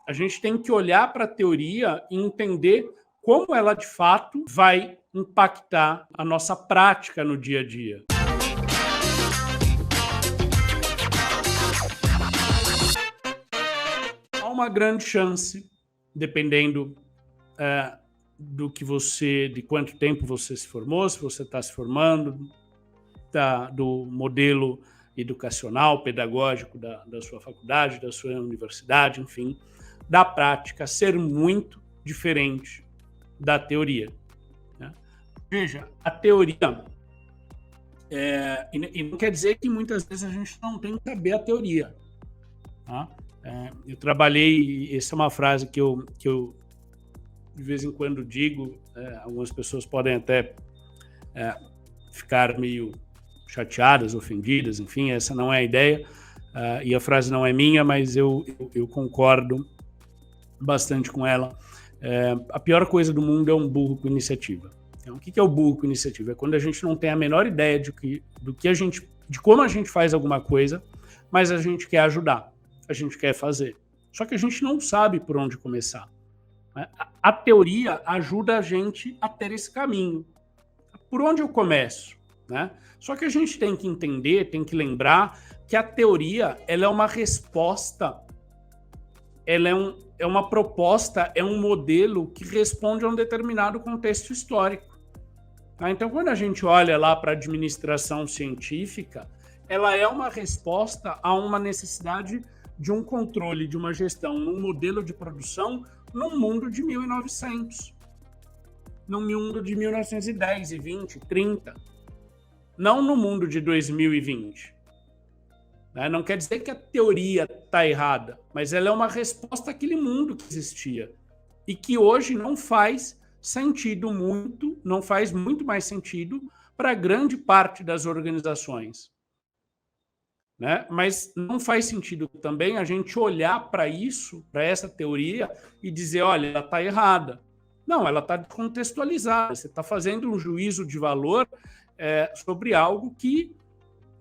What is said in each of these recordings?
a gente tem que olhar para a teoria e entender como ela, de fato, vai impactar a nossa prática no dia a dia. Há uma grande chance, dependendo de quanto tempo você se formou, se você está se formando, do modelo educacional, pedagógico da sua faculdade, da sua universidade, enfim, da prática ser muito diferente da teoria. Né? Veja, a teoria, e não quer dizer que muitas vezes a gente não tem que saber a teoria. Tá? Eu trabalhei, essa é uma frase que eu de vez em quando digo, algumas pessoas podem até ficar meio chateadas, ofendidas, enfim, essa não é a ideia, e a frase não é minha, mas eu concordo bastante com ela. A pior coisa do mundo é um burro com iniciativa. Então, o que é o burro com iniciativa? É quando a gente não tem a menor ideia de como a gente faz alguma coisa, mas a gente quer ajudar, a gente quer fazer. Só que a gente não sabe por onde começar. A teoria ajuda a gente a ter esse caminho. Por onde eu começo? Né? Só que a gente tem que entender, tem que lembrar que a teoria ela é uma resposta, ela é uma proposta, é um modelo que responde a um determinado contexto histórico. Tá? Então, quando a gente olha lá para a administração científica, ela é uma resposta a uma necessidade de um controle, de uma gestão, num modelo de produção num mundo de 1900. Num mundo de 1910, 20, 30. Não no mundo de 2020. Né? Não quer dizer que a teoria está errada, mas ela é uma resposta àquele mundo que existia e que hoje não faz sentido muito, não faz muito mais sentido para grande parte das organizações. Né? Mas não faz sentido também a gente olhar para isso, para essa teoria e dizer, olha, ela está errada. Não, ela está descontextualizada. Você está fazendo um juízo de valor sobre algo que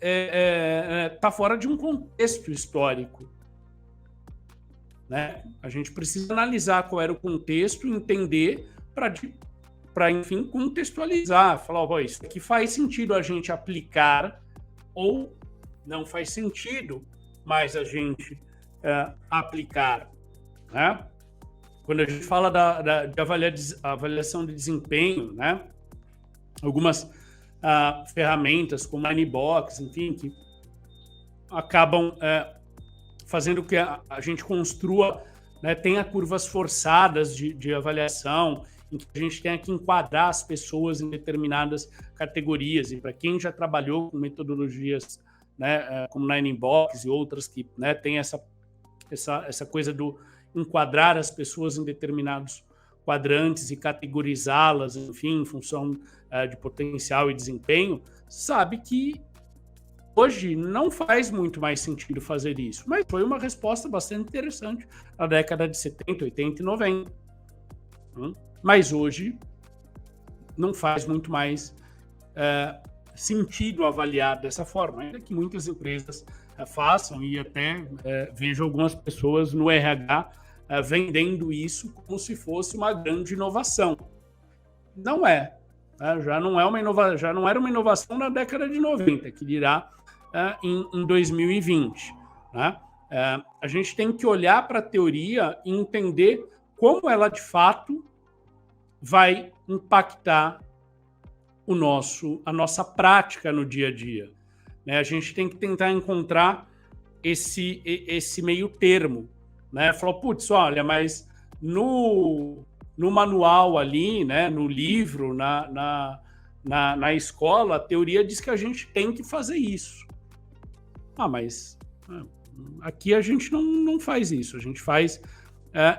está fora de um contexto histórico. Né? A gente precisa analisar qual era o contexto, entender para, enfim, contextualizar. Falar, oh, isso aqui faz sentido a gente aplicar ou não faz sentido mais a gente aplicar. Né? Quando a gente fala de avaliação de desempenho, né? Algumas ferramentas como a Ninebox, enfim, que acabam fazendo que a gente construa, né, tenha curvas forçadas de avaliação, em que a gente tenha que enquadrar as pessoas em determinadas categorias. E para quem já trabalhou com metodologias, né, como na Ninebox e outras que, né, tem essa coisa do enquadrar as pessoas em determinados quadrantes e categorizá-las, enfim, em função de potencial e desempenho, sabe que hoje não faz muito mais sentido fazer isso, mas foi uma resposta bastante interessante na década de 70, 80 e 90. Mas hoje não faz muito mais sentido avaliar dessa forma, ainda que muitas empresas façam e até vejo algumas pessoas no RH vendendo isso como se fosse uma grande inovação. Não é. Já não era uma inovação na década de 90, que dirá em 2020. Né? A gente tem que olhar para a teoria e entender como ela, de fato, vai impactar a nossa prática no dia a dia. Né? A gente tem que tentar encontrar esse meio termo. Né? Falou, putz, olha, mas no manual ali, né, no livro, na escola, a teoria diz que a gente tem que fazer isso. Mas aqui a gente não faz isso, a gente faz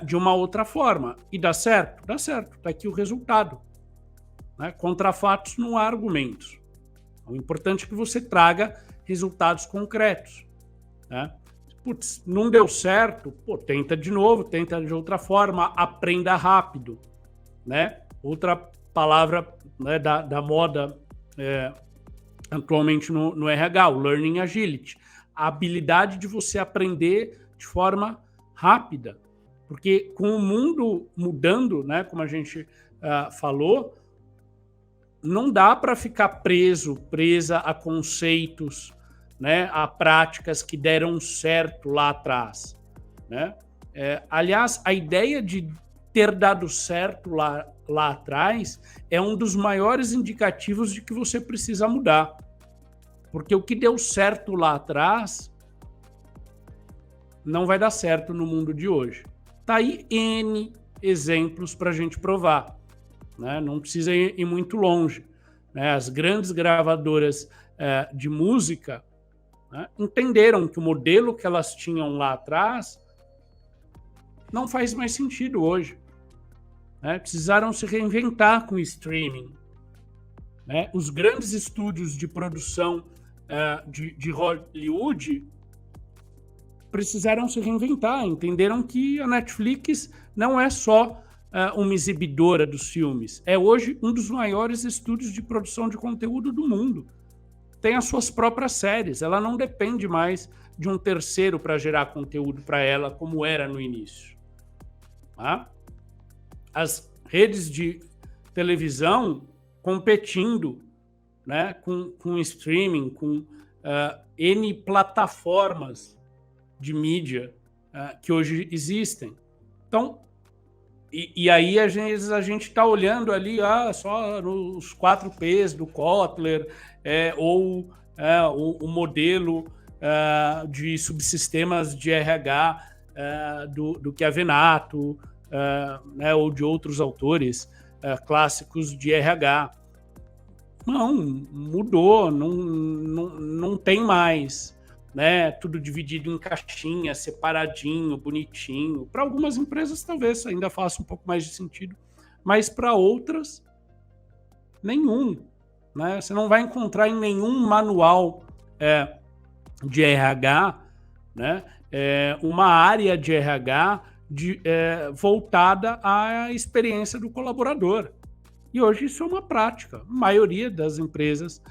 de uma outra forma. E dá certo? Dá certo, está aqui o resultado. Né? Contra fatos não há argumentos. O importante é que você traga resultados concretos. Né? Putz, não deu certo, tenta de novo, tenta de outra forma, aprenda rápido. Né? Outra palavra, né, da moda atualmente no RH, o Learning Agility. A habilidade de você aprender de forma rápida. Porque com o mundo mudando, né, como a gente falou, não dá para ficar presa a conceitos, né, a práticas que deram certo lá atrás, né? Aliás, a ideia de ter dado certo lá atrás é um dos maiores indicativos de que você precisa mudar. Porque o que deu certo lá atrás não vai dar certo no mundo de hoje. Tá aí N exemplos para a gente provar, né? Não precisa ir muito longe, né? As grandes gravadoras de música, né, entenderam que o modelo que elas tinham lá atrás não faz mais sentido hoje, né? Precisaram se reinventar com o streaming, né? Os grandes estúdios de produção de Hollywood precisaram se reinventar, entenderam que a Netflix não é só uma exibidora dos filmes, é hoje um dos maiores estúdios de produção de conteúdo do mundo. Tem as suas próprias séries, ela não depende mais de um terceiro para gerar conteúdo para ela, como era no início. Tá? As redes de televisão competindo, né, com streaming, com N plataformas de mídia que hoje existem. Então, e aí a gente está olhando ali só nos 4Ps do Kotler, ou o modelo de subsistemas de RH do Chiavenato, né, ou de outros autores clássicos de RH. Não, mudou, não tem mais, né? Tudo dividido em caixinha, separadinho, bonitinho. Para algumas empresas talvez ainda faça um pouco mais de sentido, mas para outras, nenhum, né? Você não vai encontrar em nenhum manual de RH, né, uma área de RH voltada à experiência do colaborador. E hoje isso é uma prática. A maioria das empresas,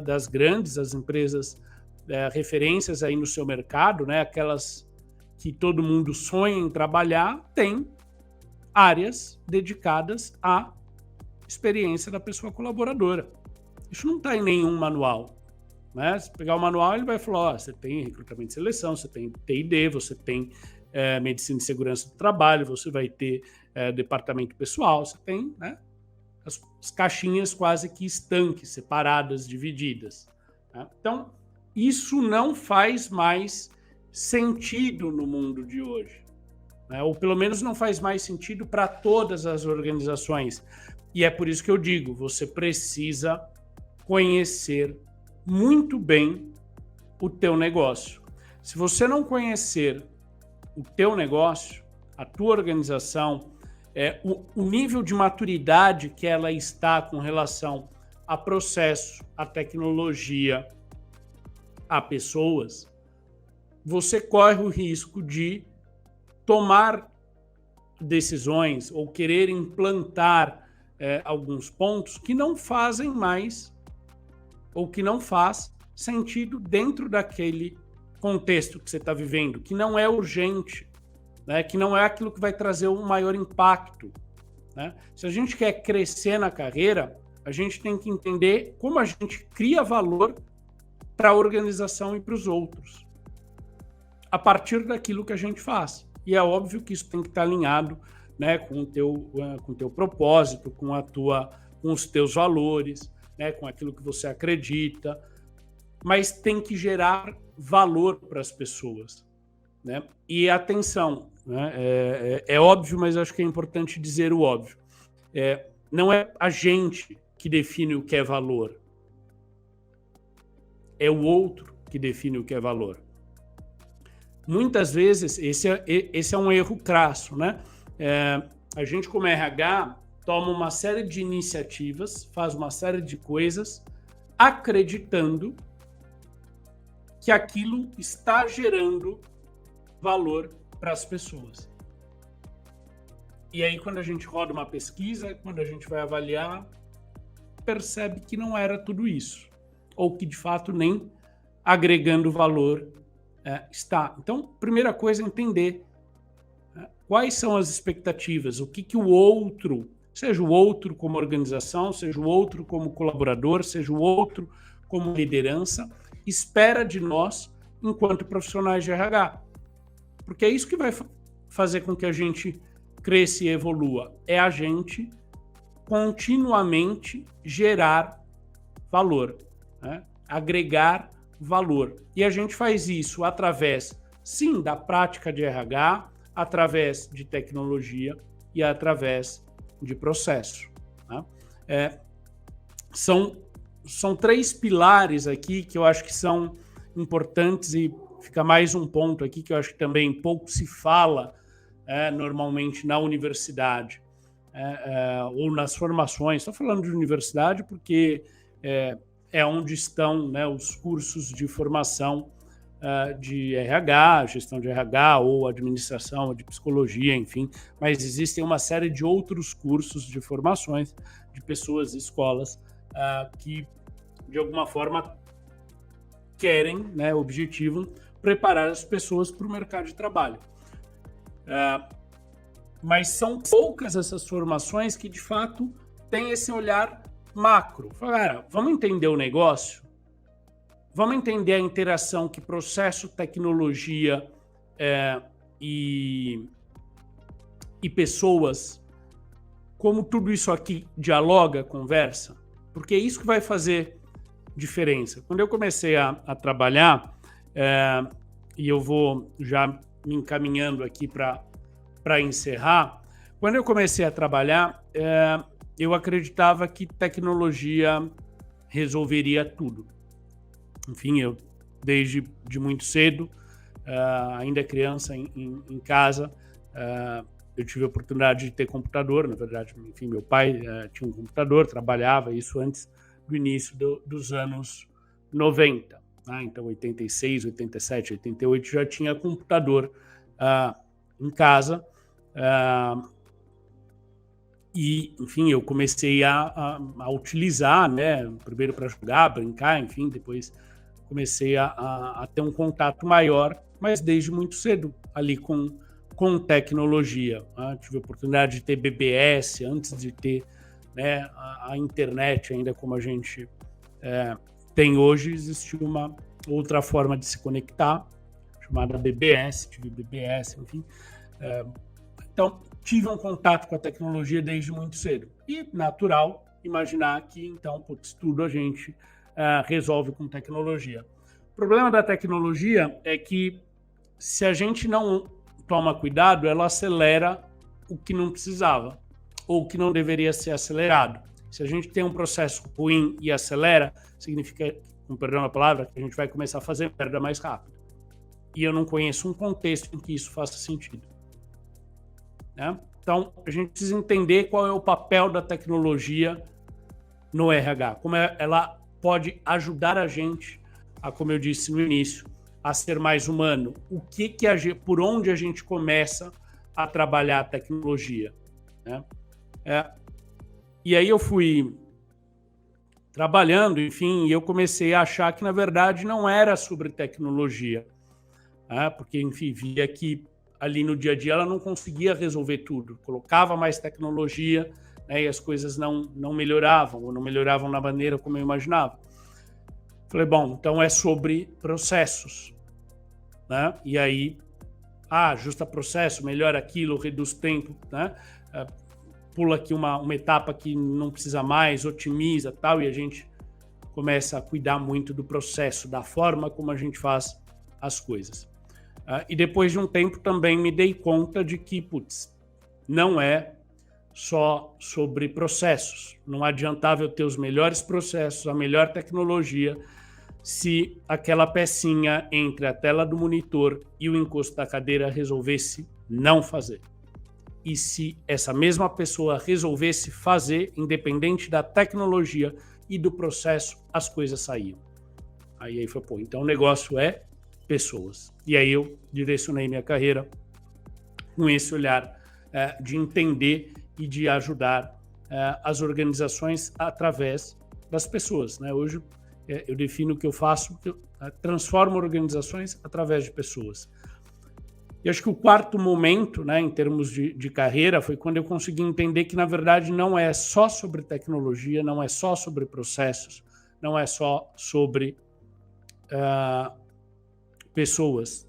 das grandes, as empresas referências aí no seu mercado, né, aquelas que todo mundo sonha em trabalhar, tem áreas dedicadas à experiência da pessoa colaboradora. Isso não está em nenhum manual. Né? Se pegar o manual, ele vai falar, você tem recrutamento e seleção, você tem T&D, você tem medicina e segurança do trabalho, você vai ter departamento pessoal, você tem, né, as caixinhas quase que estanques, separadas, divididas. Né? Então, isso não faz mais sentido no mundo de hoje. Né? Ou pelo menos não faz mais sentido para todas as organizações. E é por isso que eu digo, você precisa conhecer muito bem o teu negócio. Se você não conhecer o teu negócio, a tua organização, o nível de maturidade que ela está com relação a processo, a tecnologia, a pessoas, você corre o risco de tomar decisões ou querer implantar alguns pontos que não fazem mais ou que não faz sentido dentro daquele contexto que você está vivendo, que não é urgente, né, que não é aquilo que vai trazer um maior impacto. Né? Se a gente quer crescer na carreira, a gente tem que entender como a gente cria valor para a organização e para os outros, a partir daquilo que a gente faz. E é óbvio que isso tem que estar alinhado, né, com o teu propósito, com os teus valores, né, com aquilo que você acredita, mas tem que gerar valor para as pessoas. Né? E atenção, né, é óbvio, mas acho que é importante dizer o óbvio. Não é a gente que define o que é valor, é o outro que define o que é valor. Muitas vezes, esse é um erro crasso, né? A gente, como RH, toma uma série de iniciativas, faz uma série de coisas, acreditando que aquilo está gerando valor para as pessoas. E aí, quando a gente roda uma pesquisa, quando a gente vai avaliar, percebe que não era tudo isso, ou que, de fato, nem agregando valor está. Então, primeira coisa é entender Quais são as expectativas? O que o outro, seja o outro como organização, seja o outro como colaborador, seja o outro como liderança, espera de nós enquanto profissionais de RH? Porque é isso que vai fazer com que a gente cresça e evolua. É a gente continuamente gerar valor, né? Agregar valor. E a gente faz isso através, sim, da prática de RH, através de tecnologia e através de processo. Tá? São 3 pilares aqui que eu acho que são importantes, e fica mais um ponto aqui que eu acho que também pouco se fala normalmente na universidade ou nas formações. Estou falando de universidade porque é onde estão, né, os cursos de formação de RH, gestão de RH ou administração, de psicologia, enfim, mas existem uma série de outros cursos de formações de pessoas e escolas que, de alguma forma, querem, né, objetivam preparar as pessoas para o mercado de trabalho. Mas são poucas essas formações que, de fato, têm esse olhar macro. Cara, vamos entender o negócio? Vamos entender a interação que processo, tecnologia e pessoas, como tudo isso aqui dialoga, conversa, porque é isso que vai fazer diferença. Quando eu comecei a trabalhar, e eu vou já me encaminhando aqui para encerrar, quando eu comecei a trabalhar, eu acreditava que tecnologia resolveria tudo. Enfim, eu, desde de muito cedo, ainda criança em casa, eu tive a oportunidade de ter computador. Na verdade, enfim, meu pai tinha um computador, trabalhava, isso antes do início dos anos 90. Né? Então, 86, 87, 88, já tinha computador em casa. E, enfim, eu comecei a utilizar, né, primeiro para jogar, brincar, enfim, depois comecei a ter um contato maior, mas desde muito cedo, ali com tecnologia. Né? Tive a oportunidade de ter BBS, antes de ter, né, a internet ainda como a gente tem hoje. Existiu uma outra forma de se conectar, chamada BBS, tive BBS, enfim. Então, tive um contato com a tecnologia desde muito cedo. E natural imaginar que, então, tudo a gente resolve com tecnologia. O problema da tecnologia é que, se a gente não toma cuidado, ela acelera o que não precisava, ou o que não deveria ser acelerado. Se a gente tem um processo ruim e acelera, significa, com perdão da palavra, que a gente vai começar a fazer merda mais rápido. E eu não conheço um contexto em que isso faça sentido. Né? Então, a gente precisa entender qual é o papel da tecnologia no RH, como ela pode ajudar a gente a, como eu disse no início, a ser mais humano. Por onde a gente começa a trabalhar a tecnologia. Né? E aí eu fui trabalhando, enfim, e eu comecei a achar que, na verdade, não era sobre tecnologia. Porque, enfim, via que ali no dia a dia ela não conseguia resolver tudo. Colocava mais tecnologia, né, e as coisas não melhoravam, ou não melhoravam na maneira como eu imaginava. Falei, bom, então é sobre processos. Né? E aí, ajusta processo, melhora aquilo, reduz tempo, né? Pula aqui uma etapa que não precisa mais, otimiza, tal, e a gente começa a cuidar muito do processo, da forma como a gente faz as coisas. E depois de um tempo também me dei conta de que, não é só sobre processos. Não adiantava eu ter os melhores processos, a melhor tecnologia, se aquela pecinha entre a tela do monitor e o encosto da cadeira resolvesse não fazer. E se essa mesma pessoa resolvesse fazer, independente da tecnologia e do processo, as coisas saíam. Aí foi, então o negócio é pessoas. E aí eu direcionei minha carreira com esse olhar de entender e de ajudar as organizações através das pessoas. Né? Hoje eu defino o que eu faço, eu transformo organizações através de pessoas. E acho que o quarto momento, né, em termos de carreira, foi quando eu consegui entender que, na verdade, não é só sobre tecnologia, não é só sobre processos, não é só sobre pessoas,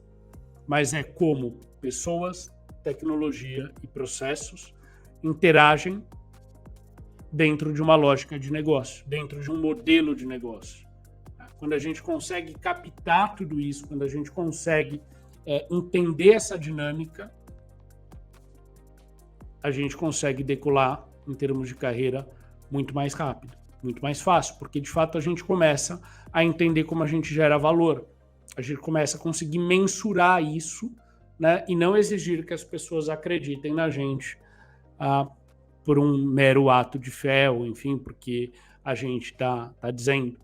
mas é como pessoas, tecnologia e processos interagem dentro de uma lógica de negócio, dentro de um modelo de negócio. Quando a gente consegue captar tudo isso, quando a gente consegue entender essa dinâmica, a gente consegue decolar em termos de carreira muito mais rápido, muito mais fácil, porque de fato a gente começa a entender como a gente gera valor, a gente começa a conseguir mensurar isso, né, e não exigir que as pessoas acreditem na gente por um mero ato de fé, ou enfim, porque a gente tá dizendo.